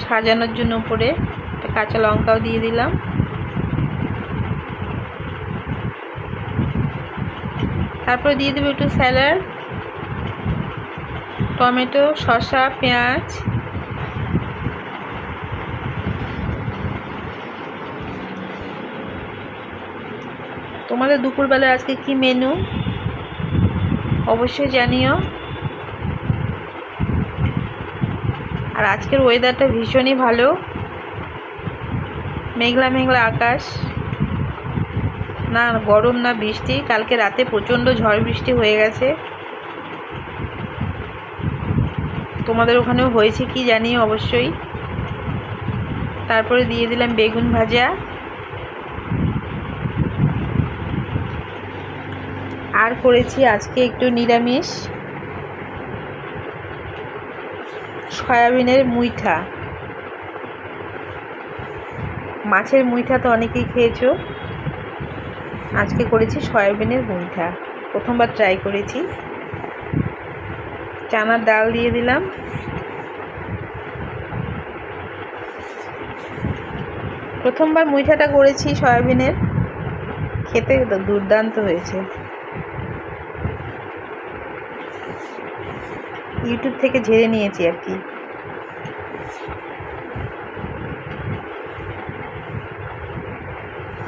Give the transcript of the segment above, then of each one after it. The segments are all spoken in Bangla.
সাজানোর জন্য উপরে একটা কাঁচা লঙ্কাও দিয়ে দিলাম। তারপরে দিয়ে দেবো একটু স্যালাড, টমেটো, শসা, পেঁয়াজ। তোমাদের দুপুরবেলা আজকে কি মেনু অবশ্যই জানিও। আর আজকের ওয়েদারটা ভীষণই ভালো, মেঘলা মেঘলা আকাশ, না গরম না বৃষ্টি। কালকে রাতে প্রচণ্ড ঝড় বৃষ্টি হয়ে গেছে, তোমাদের ওখানেও হয়েছে কি জানিও অবশ্যই। তারপরে দিয়ে দিলাম বেগুন ভাজা, আর করেছি আজকে একটু নিরামিষ, সয়াবিনের মুইঠা। মাছের মুইঠা তো অনেকেই খেয়েছো, আজকে করেছি সয়াবিনের মুইঠা, প্রথমবার ট্রাই করেছি। চানার ডাল দিয়ে দিলাম। প্রথমবার মুইঠাটা করেছি সয়াবিনের, খেতে দুর্দান্ত হয়েছে। ইউটিউব থেকে ঝেড়ে নিয়েছি আর কি।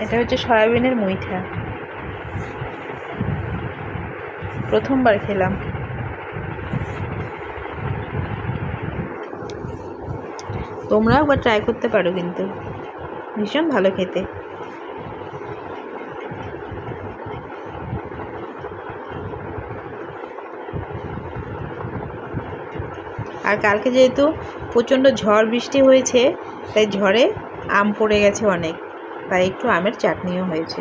এটা হচ্ছে সয়াবিনের মুইঠা, প্রথমবার খেলাম। তোমরাও একবার ট্রাই করতে পারো, কিন্তু ভীষণ ভালো খেতে। আর কালকে যেহেতু প্রচণ্ড ঝড় বৃষ্টি হয়েছে, তাই ঝড়ে আম পড়ে গেছে অনেক, তাই একটু আমের চাটনিও হয়েছে।